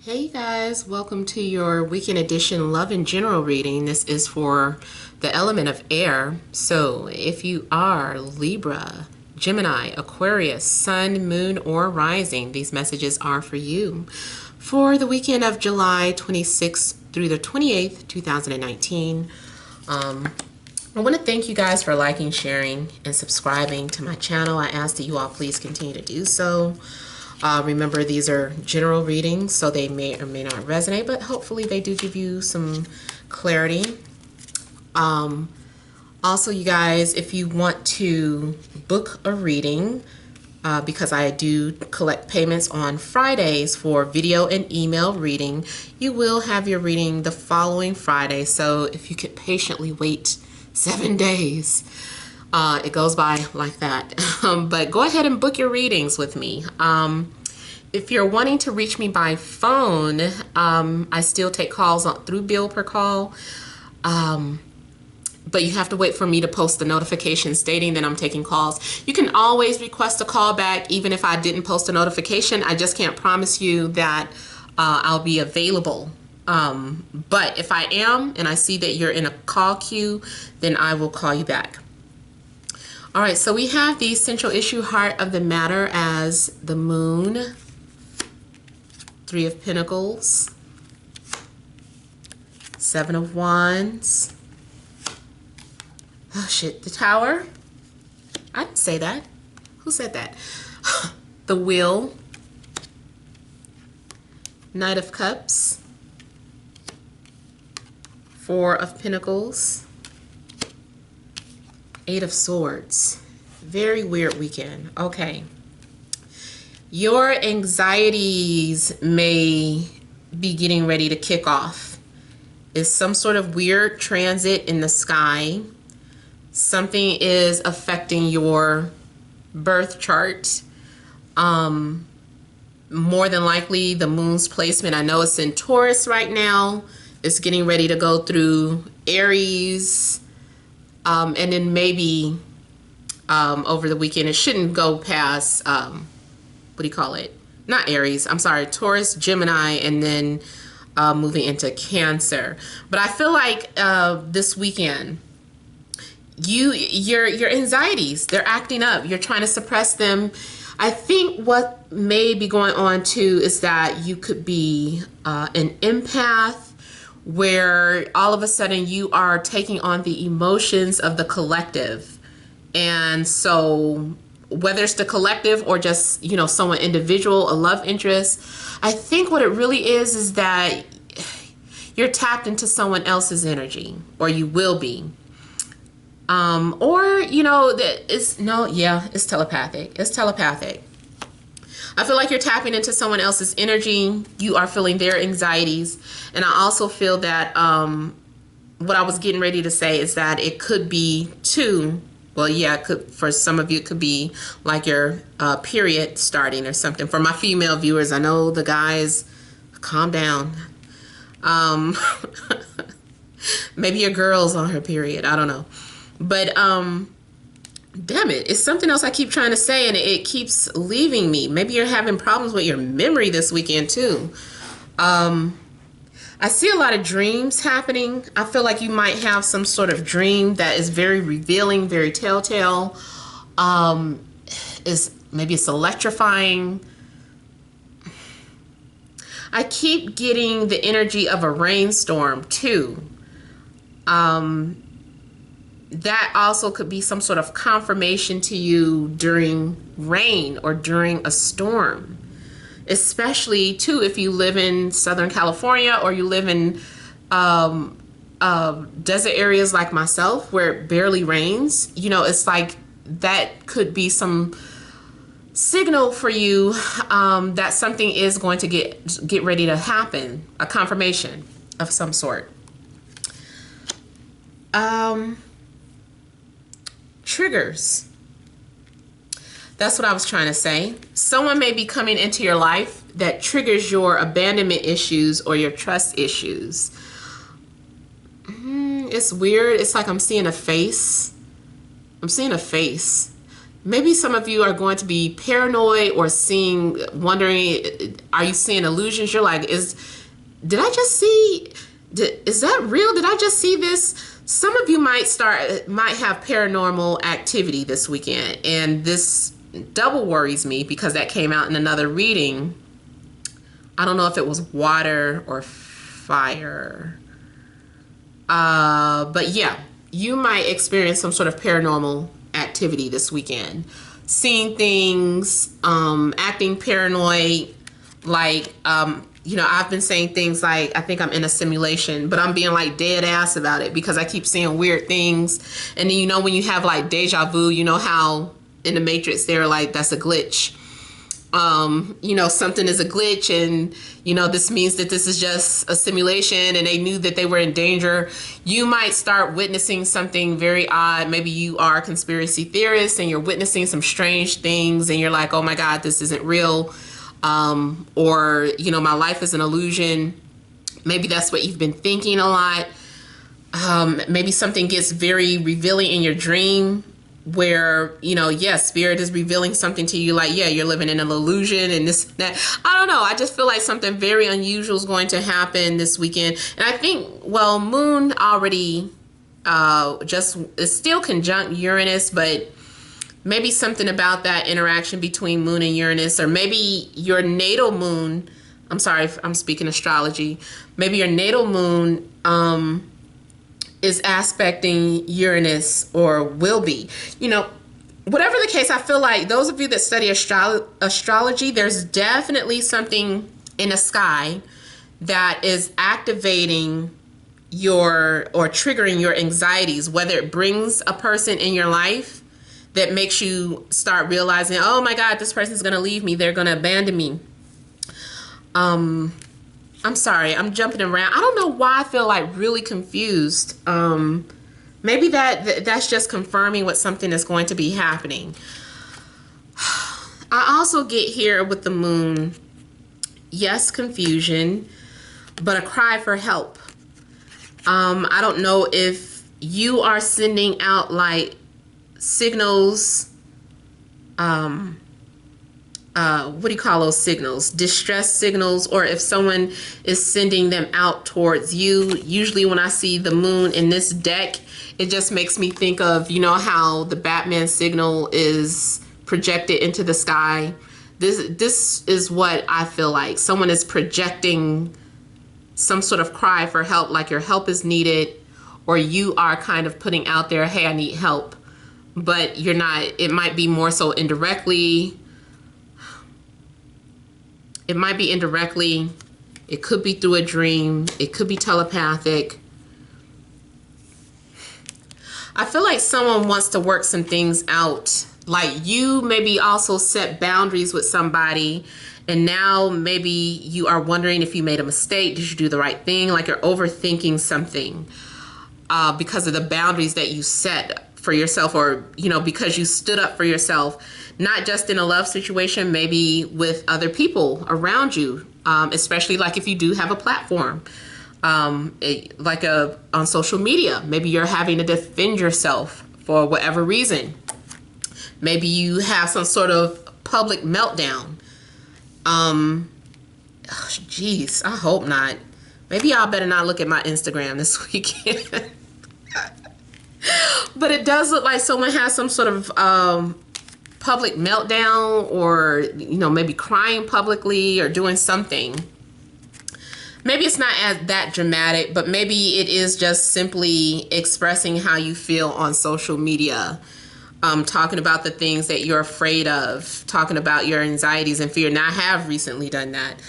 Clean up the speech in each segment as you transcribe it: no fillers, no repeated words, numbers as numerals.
Hey you guys, welcome to your weekend edition love in general reading. This is for the element of air. So if you are Libra, Gemini, Aquarius, Sun, Moon, or Rising, these messages are for you. For the weekend of July 26th through the 28th, 2019. I want to thank you guys for liking, sharing, and subscribing to my channel. I ask that you all please continue to do so. Remember, these are general readings, so they may or may not resonate, but hopefully they do give you some clarity. Also, you guys, if you want to book a reading, because I do collect payments on Fridays for video and email reading, you will have your reading the following Friday. So if you could patiently wait 7 days, it goes by like that. But go ahead and book your readings with me. If you're wanting to reach me by phone, I still take calls through bill per call. But you have to wait for me to post the notification stating that I'm taking calls. You can always request a call back even if I didn't post a notification. I just can't promise you that I'll be available. But if I am and I see that you're in a call queue, then I will call you back. All right, so we have the central issue, heart of the matter, as the Moon, Three of Pentacles, Seven of Wands. Oh shit, the Tower. I didn't say that. Who said that? The Wheel, Knight of Cups, Four of Pentacles, Eight of Swords. Very weird weekend. Okay. Your anxieties may be getting ready to kick off. It's some sort of weird transit in the sky. Something is affecting your birth chart. More than likely the moon's placement. I know it's in Taurus right now. It's getting ready to go through Aries. And then maybe over the weekend, it shouldn't go past, what do you call it? Not Aries, I'm sorry, Taurus, Gemini, and then moving into Cancer. But I feel like this weekend, your anxieties, they're acting up. You're trying to suppress them. I think what may be going on too is that you could be an empath, where all of a sudden you are taking on the emotions of the collective. And so whether it's the collective or just, you know, someone individual, a love interest, I think what it really is that you're tapped into someone else's energy, or you will be. Or, you know, it's telepathic. It's telepathic. I feel like you're tapping into someone else's energy. You are feeling their anxieties. And I also feel that what I was getting ready to say is that it could be too, well, yeah, it could, for some of you, it could be like your period starting or something. For my female viewers, I know the guys, calm down. Maybe your girl's on her period. I don't know. But damn it, it's something else I keep trying to say and it keeps leaving me. Maybe you're having problems with your memory this weekend too. I see a lot of dreams happening. I feel like you might have some sort of dream that is very revealing, very telltale. Maybe it's electrifying. I keep getting the energy of a rainstorm too. That also could be some sort of confirmation to you during rain or during a storm. Especially too if you live in Southern California or you live in desert areas like myself where it barely rains. You know, it's like that could be some signal for you that something is going to get ready to happen, a confirmation of some sort. Triggers. That's what I was trying to say. Someone may be coming into your life that triggers your abandonment issues or your trust issues. It's weird. It's like I'm seeing a face. I'm seeing a face. maybe some of you are going to be paranoid or wondering, are you seeing illusions? You're like, did I just see, is that real? Did I just see this? Some of you might have paranormal activity this weekend, and this double worries me because that came out in another reading. I don't know if it was water or fire. But yeah, you might experience some sort of paranormal activity this weekend. Seeing things, acting paranoid, like, I've been saying things like, I think I'm in a simulation, but I'm being like dead ass about it because I keep seeing weird things. And then, when you have like deja vu, how in the Matrix they're like, that's a glitch. Something is a glitch, and this means that this is just a simulation, and they knew that they were in danger. You might start witnessing something very odd. Maybe you are a conspiracy theorist and you're witnessing some strange things, and you're like, oh my God, this isn't real. Or my life is an illusion. Maybe that's what you've been thinking a lot. Maybe something gets very revealing in your dream, where, yes, spirit is revealing something to you, like, yeah, you're living in an illusion and this, that. I don't know. I just feel like something very unusual is going to happen this weekend. And I think, well, Moon already is still conjunct Uranus, but maybe something about that interaction between Moon and Uranus, or maybe your natal Moon, I'm sorry if I'm speaking astrology, maybe your natal Moon, is aspecting Uranus, or will be. Whatever the case, I feel like those of you that study astrology, there's definitely something in the sky that is activating or triggering your anxieties, whether it brings a person in your life that makes you start realizing, oh my God, this person's going to leave me. They're going to abandon me. I'm sorry, I'm jumping around. I don't know why I feel like really confused. Maybe that's just confirming what something is going to be happening. I also get here with the Moon, yes, confusion, but a cry for help. I don't know if you are sending out like signals, what do you call those signals? Distress signals, or if someone is sending them out towards you. Usually when I see the Moon in this deck, it just makes me think of, how the Batman signal is projected into the sky. This is what I feel like. Someone is projecting some sort of cry for help, like your help is needed, or you are kind of putting out there, hey, I need help, but you're not. It might be more so indirectly. It might be indirectly. It could be through a dream. It could be telepathic. I feel like someone wants to work some things out. Like you maybe also set boundaries with somebody, and now maybe you are wondering if you made a mistake. Did you do the right thing? Like you're overthinking something because of the boundaries that you set for yourself, or, because you stood up for yourself. Not just in a love situation, maybe with other people around you, especially like if you do have a platform, on social media. Maybe you're having to defend yourself for whatever reason. Maybe you have some sort of public meltdown. Geez, I hope not. Maybe y'all better not look at my Instagram this weekend. But it does look like someone has some sort of public meltdown, or maybe crying publicly or doing something. Maybe it's not that dramatic, but maybe it is just simply expressing how you feel on social media, talking about the things that you're afraid of, talking about your anxieties and fear. Now I have recently done that,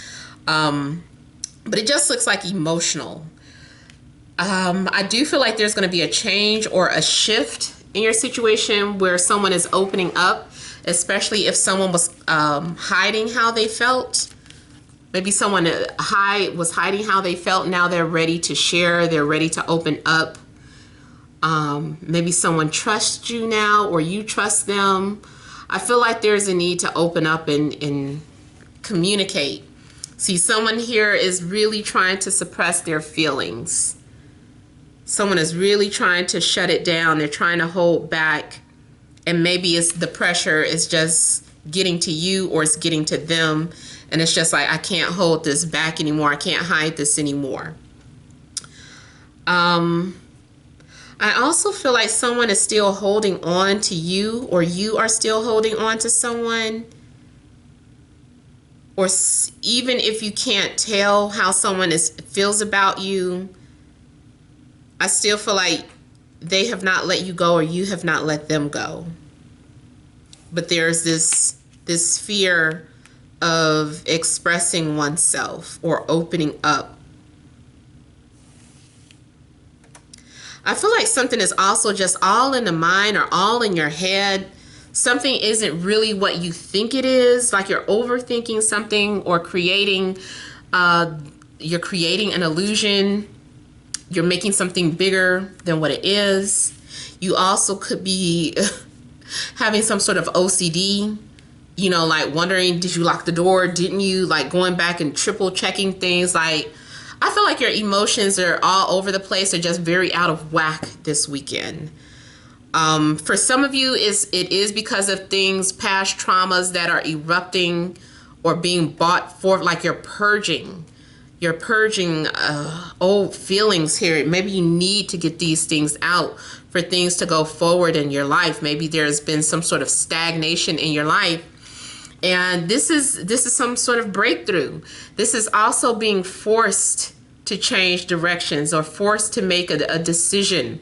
but it just looks like emotional. I do feel like there's going to be a change or a shift in your situation where someone is opening up, especially if someone was hiding how they felt. Maybe someone was hiding how they felt. Now they're ready to share. They're ready to open up. Maybe someone trusts you now, or you trust them. I feel like there's a need to open up and communicate. See, someone here is really trying to suppress their feelings. Someone is really trying to shut it down. They're trying to hold back And maybe it's the pressure is just getting to you, or it's getting to them. And it's just like, I can't hold this back anymore. I can't hide this anymore. I also feel like someone is still holding on to you, or you are still holding on to someone. Or even if you can't tell how someone feels about you, I still feel like they have not let you go, or you have not let them go. But there's this fear of expressing oneself or opening up. I feel like something is also just all in the mind or all in your head. Something isn't really what you think it is, like you're overthinking something, or you're creating an illusion. You're making something bigger than what it is. You also could be having some sort of OCD, you know, like wondering, did you lock the door? Didn't you? Like going back and triple checking things. Like, I feel like your emotions are all over the place. They're just very out of whack this weekend. For some of you, it is because of things, past traumas that are erupting or being brought forth, like you're purging. You're purging old feelings here. Maybe you need to get these things out for things to go forward in your life. Maybe there's been some sort of stagnation in your life. And this is some sort of breakthrough. This is also being forced to change directions, or forced to make a decision.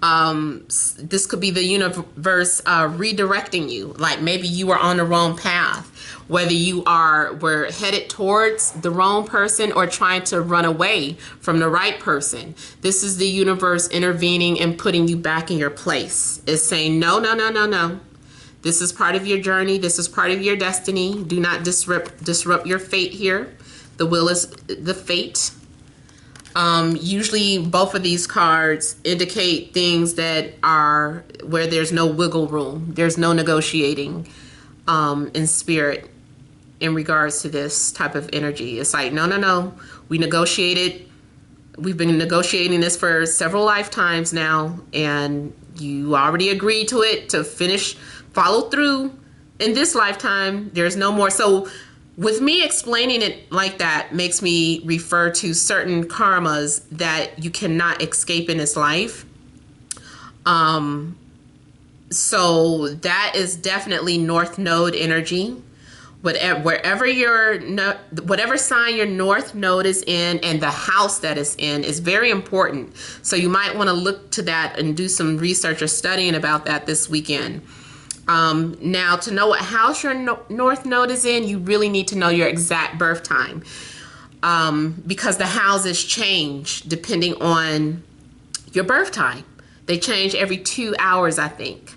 This could be the universe redirecting you. Like maybe you were on the wrong path, whether you were headed towards the wrong person or trying to run away from the right person. This is the universe intervening and putting you back in your place. It's saying, no, no, no, no, no. This is part of your journey. This is part of your destiny. Do not disrupt your fate here. The will is the fate. Usually both of these cards indicate things that are where there's no wiggle room. There's no negotiating in spirit in regards to this type of energy. It's like, no, no, no. We negotiated. We've been negotiating this for several lifetimes now, and you already agreed to it, to follow through in this lifetime. There's no more. So with me explaining it like that makes me refer to certain karmas that you cannot escape in this life. So that is definitely North Node energy. Whatever sign your North Node is in, and the house that it's in, is very important. So you might want to look to that and do some research or studying about that this weekend. Now, to know what house your North Node is in, you really need to know your exact birth time, because the houses change depending on your birth time. They change every 2 hours, I think.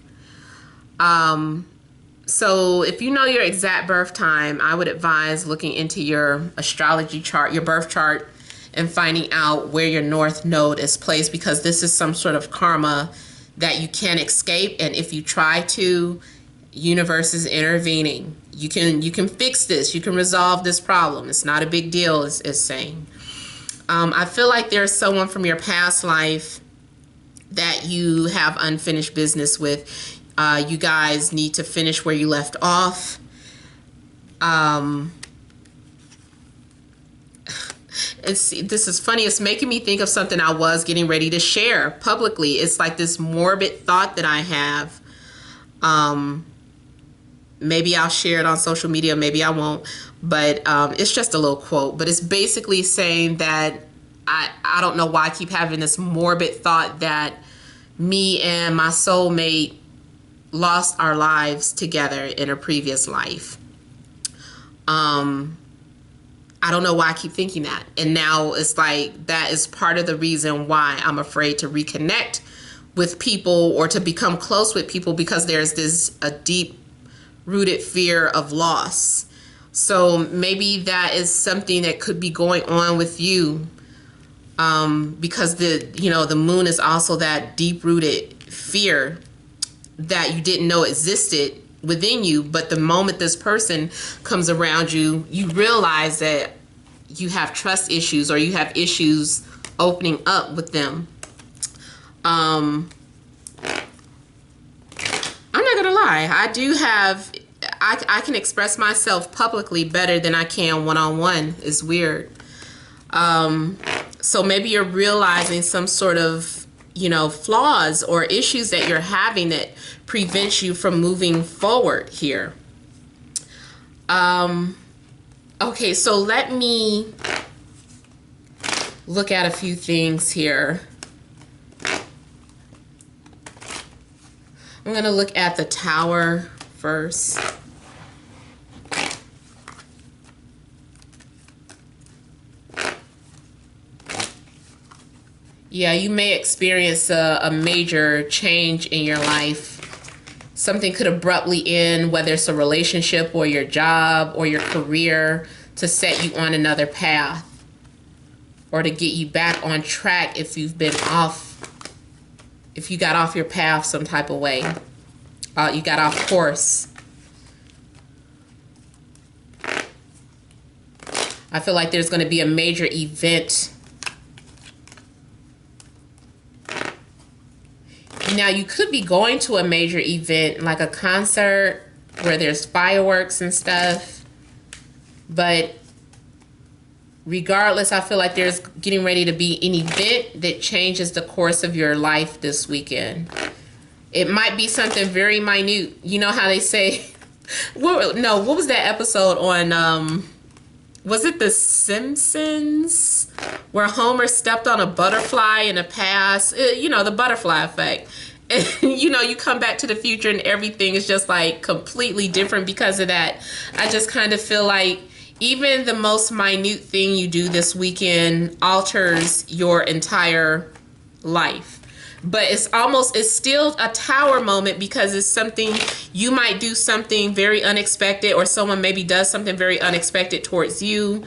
So if you know your exact birth time, I would advise looking into your astrology chart, your birth chart, and finding out where your North Node is placed, because this is some sort of karma that you can't escape. And if you try to, universe is intervening. You can fix this. You can resolve this problem. It's not a big deal, it's saying. I feel like there's someone from your past life that you have unfinished business with. You guys need to finish where you left off. This is funny. It's making me think of something I was getting ready to share publicly. It's like this morbid thought that I have. Maybe I'll share it on social media, maybe I won't. But it's just a little quote. But it's basically saying that I don't know why I keep having this morbid thought that me and my soulmate lost our lives together in a previous life. I don't know why I keep thinking that. And now it's like that is part of the reason why I'm afraid to reconnect with people or to become close with people, because there's a deep rooted fear of loss. So maybe that is something that could be going on with you, because the moon is also that deep rooted fear that you didn't know existed within you. But the moment this person comes around you, you realize that you have trust issues, or you have issues opening up with them. why. I do have, I can express myself publicly better than I can one-on-one. It's weird. So maybe you're realizing some sort of, you know, flaws or issues that you're having that prevents you from moving forward here. Okay, so let me look at a few things here. I'm going to look at the Tower first. Yeah, you may experience a major change in your life. Something could abruptly end, whether it's a relationship or your job or your career, to set you on another path or to get you back on track if you've been off, if you got off your path some type of way. You got off course. I feel like there's going to be a major event. Now, you could be going to a major event, like a concert where there's fireworks and stuff. But regardless, I feel like there's getting ready to be an event that changes the course of your life this weekend. It might be something very minute. You know how they say, what was that episode on, was it The Simpsons, where Homer stepped on a butterfly in the past? You know, the butterfly effect. And, you know, you come back to the future and everything is just like completely different because of that. I just kind of feel like even the most minute thing you do this weekend alters your entire life. But it's still a Tower moment because it's something, you might do something very unexpected, or someone maybe does something very unexpected towards you.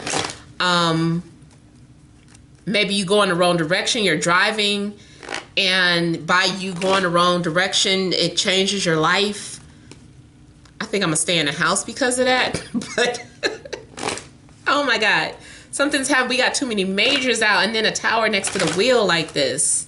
Maybe you go in the wrong direction, you're driving, and by you going the wrong direction, it changes your life. I think I'm gonna stay in the house because of that. But oh my God, something's happened. We got too many majors out, and then a tower next to the wheel like this.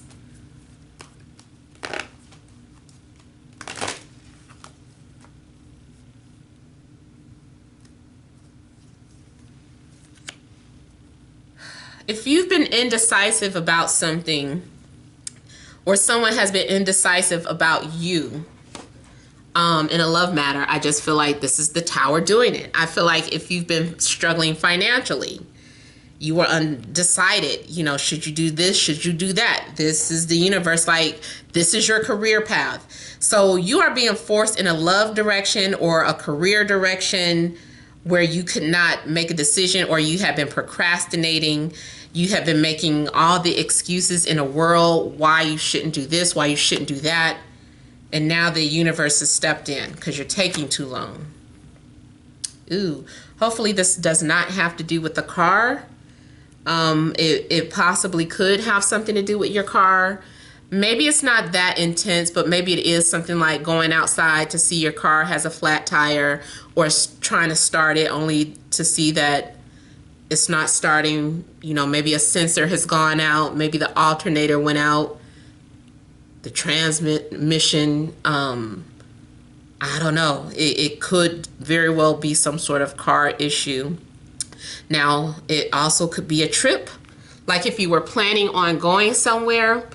If you've been indecisive about something, or someone has been indecisive about you in a love matter, I just feel like this is the Tower doing it. I feel like if you've been struggling financially, you were undecided, you know, should you do this? Should you do that? This is the universe, like, this is your career path. So you are being forced in a love direction or a career direction where you could not make a decision, or you have been procrastinating. You have been making all the excuses in the world why you shouldn't do this, why you shouldn't do that. And now the universe has stepped in because you're taking too long. Ooh, hopefully this does not have to do with the car. It possibly could have something to do with your car. Maybe it's not that intense, but maybe it is something like going outside to see your car has a flat tire, or trying to start it only to see that it's not starting. You know, maybe a sensor has gone out, maybe the alternator went out, the transmission, I don't know. It could very well be some sort of car issue. Now, it also could be a trip. Like if you were planning on going somewhere,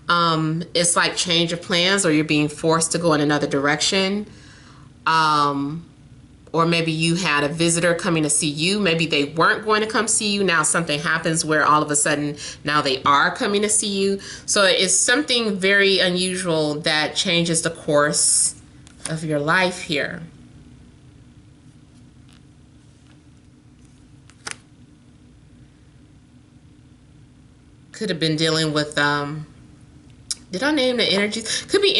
it's like change of plans, or you're being forced to go in another direction. Or maybe you had a visitor coming to see you. Maybe they weren't going to come see you. Now something happens where all of a sudden now they are coming to see you. So it's something very unusual that changes the course of your life here. Could have been dealing with, did I name the energies? Could be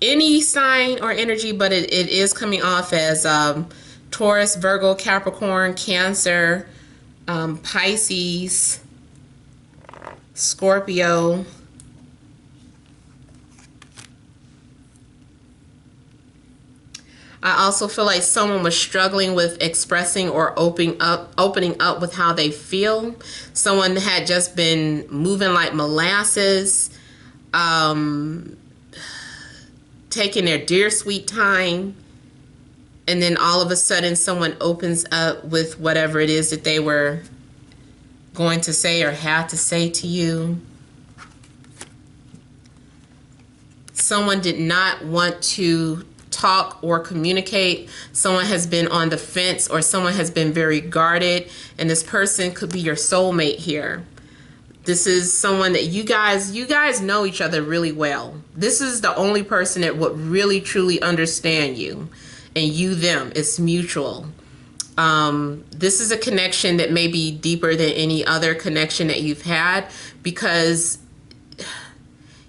any sign or energy, but it is coming off as Taurus, Virgo, Capricorn, Cancer, Pisces, Scorpio. I also feel like someone was struggling with expressing or opening up with how they feel. Someone had just been moving like molasses, taking their dear sweet time, and then all of a sudden someone opens up with whatever it is that they were going to say or had to say to you. Someone did not want to talk or communicate. Someone has been on the fence, or someone has been very guarded, and this person could be your soulmate here. This is someone that you guys know each other really well. This is the only person that would really truly understand you, and you them. It's mutual. This is a connection that may be deeper than any other connection that you've had, because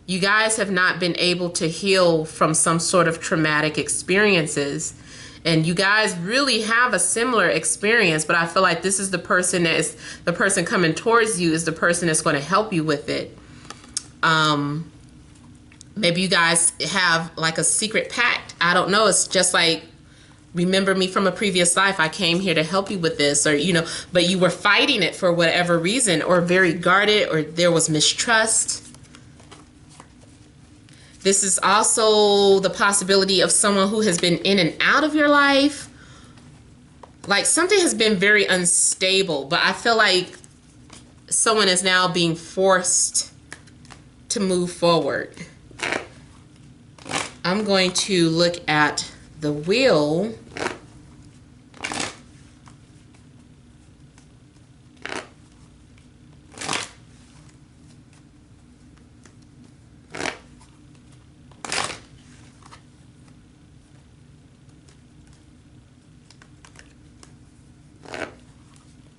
you guys have not been able to heal from some sort of traumatic experiences. And you guys really have a similar experience, but I feel like this is the person that is the person coming towards you is the person that's going to help you with it. Maybe you guys have like a secret pact. I don't know. It's just like, remember me from a previous life. I came here to help you with this, or, you know, but you were fighting it for whatever reason, or very guarded, or there was mistrust. This is also the possibility of someone who has been in and out of your life. Like something has been very unstable, but I feel like someone is now being forced to move forward. I'm going to look at the wheel.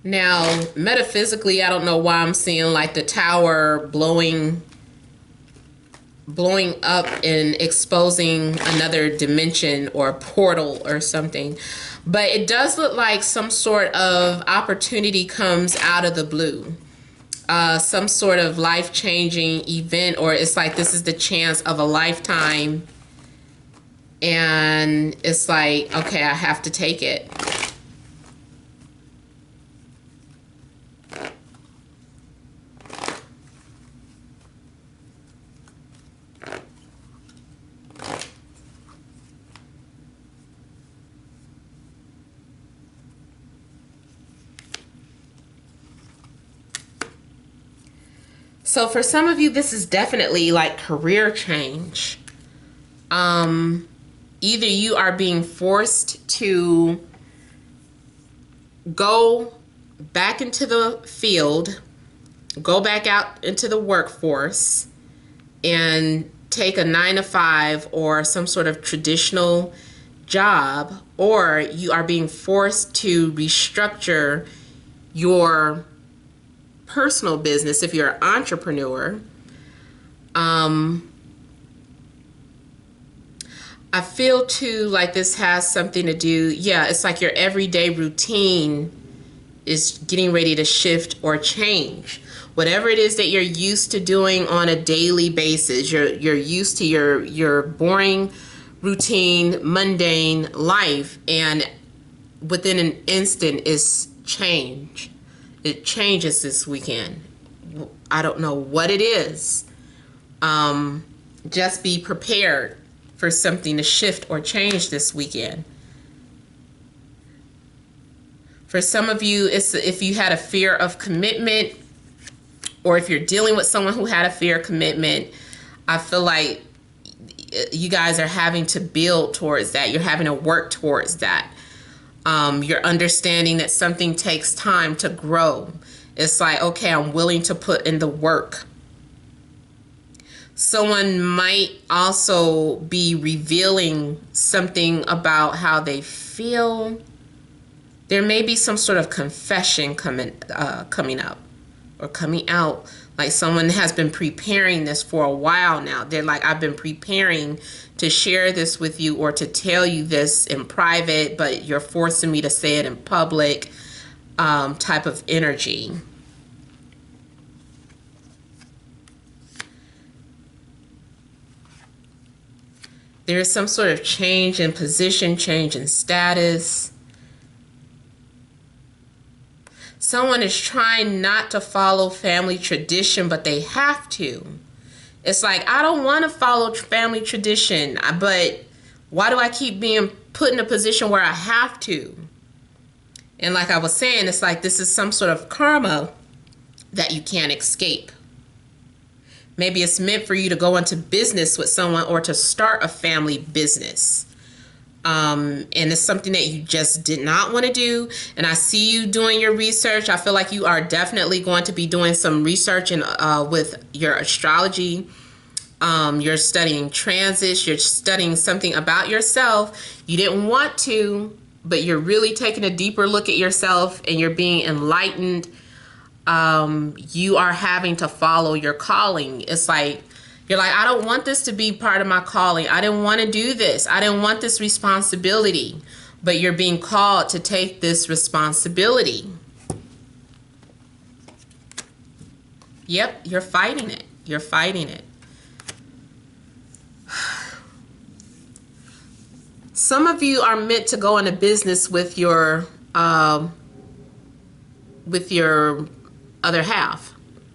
Now, metaphysically, I don't know why I'm seeing like the tower blowing up and exposing another dimension or portal or something. But it does look like some sort of opportunity comes out of the blue. Some sort of life-changing event, or it's like this is the chance of a lifetime. And it's like, okay, I have to take it. So for some of you, this is definitely like career change. Either you are being forced to go back into the field, go back out into the workforce, and take a 9-to-5 or some sort of traditional job, or you are being forced to restructure your personal business if you're an entrepreneur. I feel too like this has something to do, yeah, it's like your everyday routine is getting ready to shift or change. Whatever it is that you're used to doing on a daily basis, you're used to your boring, routine, mundane life, and within an instant is change. It changes this weekend. I don't know what it is. Just be prepared for something to shift or change this weekend. For some of you, it's if you had a fear of commitment, or if you're dealing with someone who had a fear of commitment, I feel like you guys are having to build towards that. You're having to work towards that. You're understanding that something takes time to grow. It's like, okay, I'm willing to put in the work. Someone might also be revealing something about how they feel. There may be some sort of confession coming up or coming out. Like someone has been preparing this for a while now. They're like, I've been preparing to share this with you or to tell you this in private, but you're forcing me to say it in public, type of energy. There is some sort of change in position, change in status. Someone is trying not to follow family tradition, but they have to. It's like, I don't want to follow family tradition, but why do I keep being put in a position where I have to? And like I was saying, it's like this is some sort of karma that you can't escape. Maybe it's meant for you to go into business with someone or to start a family business. And it's something that you just did not want to do. And I see you doing your research. I feel like you are definitely going to be doing some research with your astrology. You're studying transits. You're studying something about yourself. You didn't want to, but you're really taking a deeper look at yourself and you're being enlightened. You are having to follow your calling. It's like, you're like, I don't want this to be part of my calling. I didn't want to do this. I didn't want this responsibility. But you're being called to take this responsibility. Yep, you're fighting it. You're fighting it. Some of you are meant to go into business with your other half,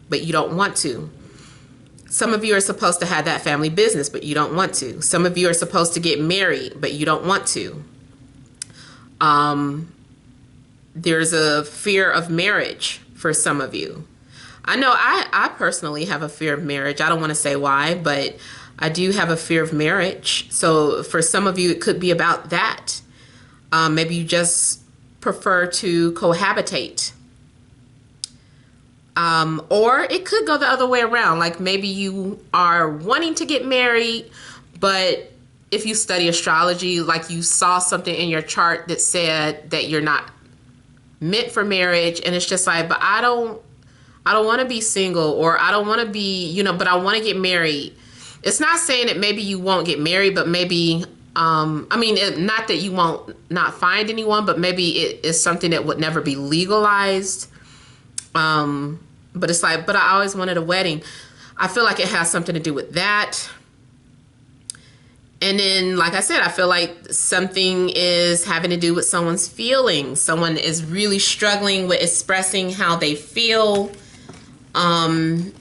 but you don't want to. Some of you are supposed to have that family business, but you don't want to. Some of you are supposed to get married, but you don't want to. There's a fear of marriage for some of you. I know I personally have a fear of marriage. I don't want to say why, but I do have a fear of marriage. So for some of you, it could be about that. Maybe you just prefer to cohabitate. Or it could go the other way around. Like maybe you are wanting to get married, but if you study astrology, like you saw something in your chart that said that you're not meant for marriage. And it's just like, but I don't want to be single, or I don't want to be, but I want to get married. It's not saying that maybe you won't get married, but maybe, not that you won't not find anyone, but maybe it is something that would never be legalized. But it's like, but I always wanted a wedding. I feel like it has something to do with that. And then, like I said, I feel like something is having to do with someone's feelings. Someone is really struggling with expressing how they feel. And,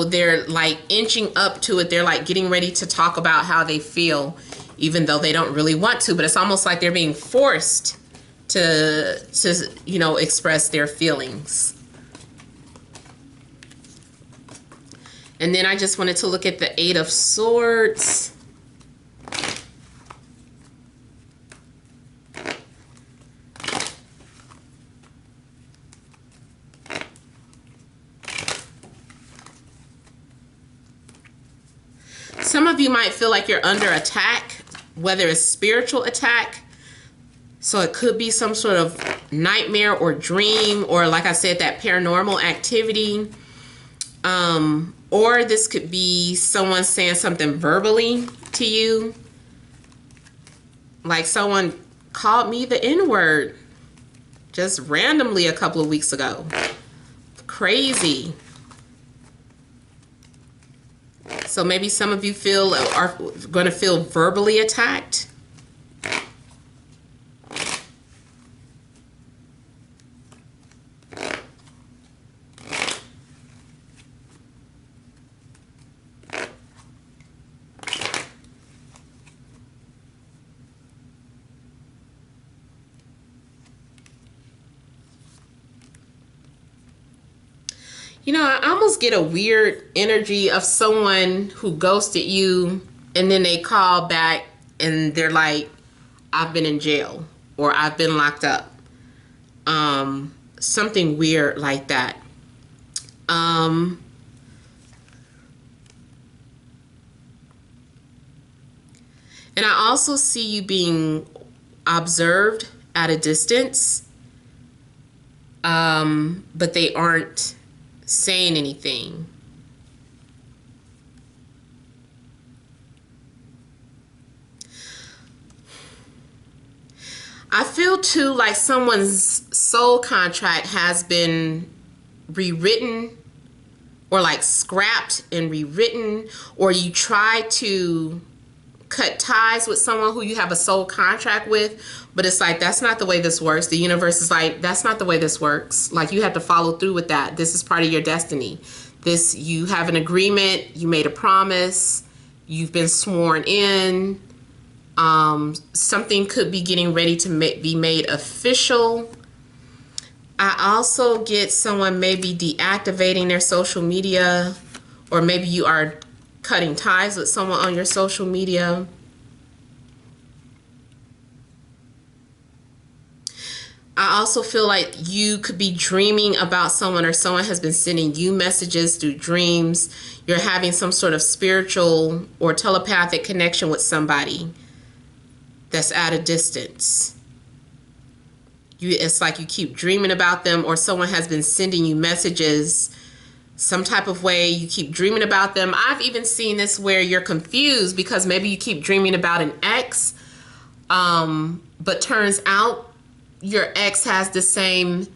they're like inching up to it. They're like getting ready to talk about how they feel, even though they don't really want to. But it's almost like they're being forced to express their feelings. And then I just wanted to look at the 8 of Swords. Some of you might feel like you're under attack, whether it's spiritual attack. So it could be some sort of nightmare or dream, or like I said, that paranormal activity. Or this could be someone saying something verbally to you. Like someone called me the N-word just randomly a couple of weeks ago. Crazy. So maybe some of you are going to feel verbally attacked. I almost get a weird energy of someone who ghosted you and then they call back and they're like, I've been in jail or I've been locked up. Something weird like that. And I also see you being observed at a distance, but they aren't saying anything. I feel too like someone's soul contract has been rewritten or like scrapped and rewritten, or you try to cut ties with someone who you have a soul contract with, but it's like, that's not the way this works. The universe is like, that's not the way this works. Like, you have to follow through with that. This is part of your destiny. You have an agreement, you made a promise, you've been sworn in. Something could be getting ready to be made official. I also get someone maybe deactivating their social media, or maybe you are cutting ties with someone on your social media. I also feel like you could be dreaming about someone, or someone has been sending you messages through dreams. You're having some sort of spiritual or telepathic connection with somebody that's at a distance. It's like you keep dreaming about them, or someone has been sending you messages some type of way. You keep dreaming about them. I've even seen this where you're confused because maybe you keep dreaming about an ex, but turns out your ex has the same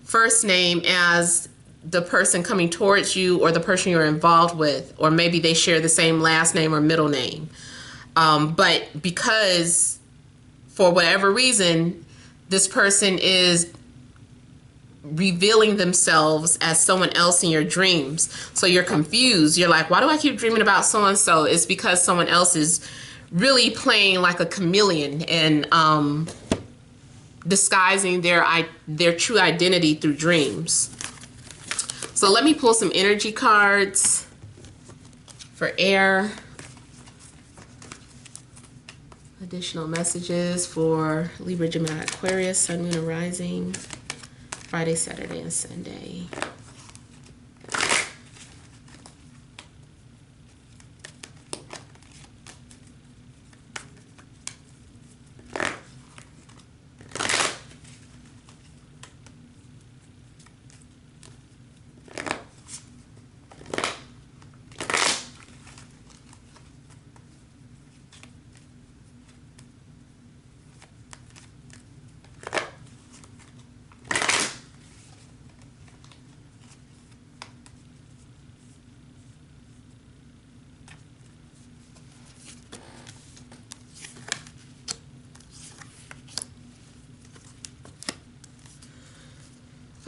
first name as the person coming towards you, or the person you're involved with, or maybe they share the same last name or middle name. But because for whatever reason, this person is revealing themselves as someone else in your dreams. So you're confused. You're like, why do I keep dreaming about so-and-so? It's because someone else is really playing like a chameleon and disguising their true identity through dreams. So let me pull some energy cards for air. Additional messages for Libra, Gemini, Aquarius, Sun, Moon, and Rising, Friday, Saturday, and Sunday.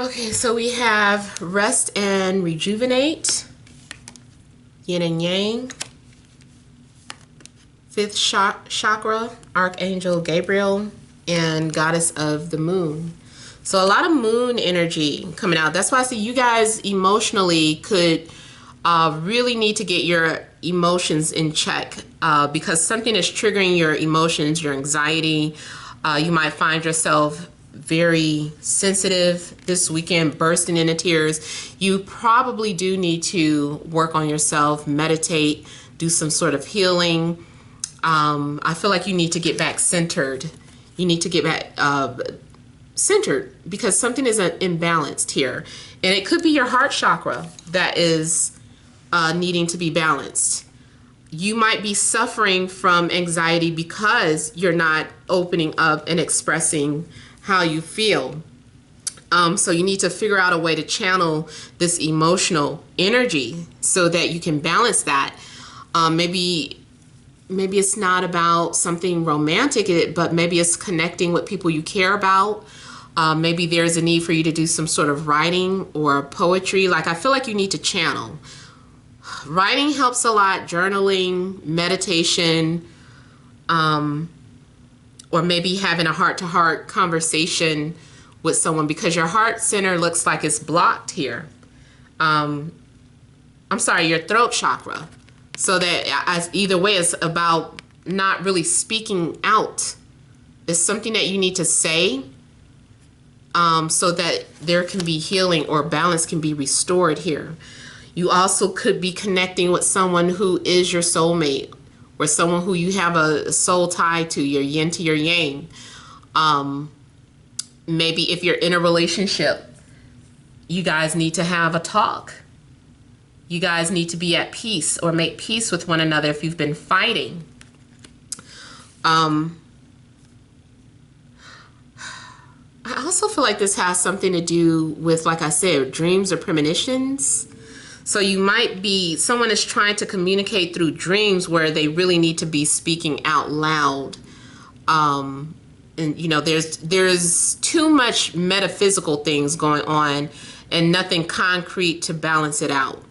Okay, so we have rest and rejuvenate, yin and yang, fifth chakra, Archangel Gabriel, and goddess of the moon. So a lot of moon energy coming out. That's why I say you guys emotionally could really need to get your emotions in check, because something is triggering your emotions, your anxiety. You might find yourself very sensitive this weekend, bursting into tears. You probably do need to work on yourself, meditate, do some sort of healing. I feel like you need to get back centered. You need to get back centered because something is imbalanced here. And it could be your heart chakra that is needing to be balanced. You might be suffering from anxiety because you're not opening up and expressing how you feel. So you need to figure out a way to channel this emotional energy so that you can balance that. Maybe it's not about something romantic, but maybe it's connecting with people you care about. Maybe there's a need for you to do some sort of writing or poetry. Like, I feel like you need to channel. Writing helps a lot, journaling, meditation, or maybe having a heart-to-heart conversation with someone because your heart center looks like it's blocked here. I'm sorry, your throat chakra. So that either way, it's about not really speaking out. It's something that you need to say so that there can be healing or balance can be restored here. You also could be connecting with someone who is your soulmate, or someone who you have a soul tie to, your yin to your yang. Maybe if you're in a relationship, you guys need to have a talk. You guys need to be at peace or make peace with one another if you've been fighting. I also feel like this has something to do with, like I said, dreams or premonitions. So you might be, someone is trying to communicate through dreams where they really need to be speaking out loud. And you know, there's too much metaphysical things going on and nothing concrete to balance it out.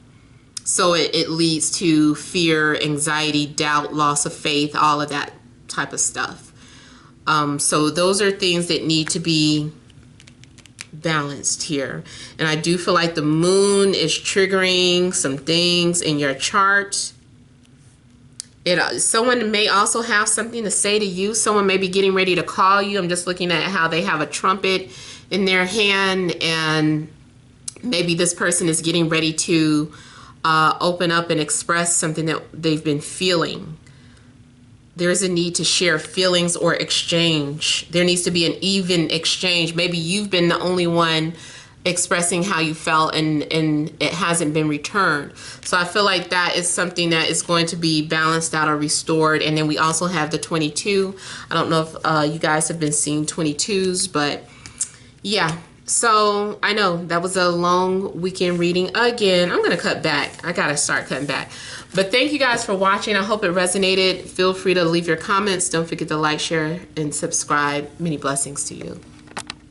So it leads to fear, anxiety, doubt, loss of faith, all of that type of stuff. So those are things that need to be balanced here. And I do feel like the moon is triggering some things in your chart. Someone may also have something to say to you. Someone may be getting ready to call you. I'm just looking at how they have a trumpet in their hand, and maybe this person is getting ready to open up and express something that they've been feeling. There's a need to share feelings or exchange. There needs to be an even exchange. Maybe you've been the only one expressing how you felt, and it hasn't been returned. So I feel like that is something that is going to be balanced out or restored. And then we also have the 22. I don't know if you guys have been seeing 22s, but yeah. So I know that was a long weekend reading. Again, I'm going to cut back. I got to start cutting back. But thank you guys for watching. I hope it resonated. Feel free to leave your comments. Don't forget to like, share, and subscribe. Many blessings to you.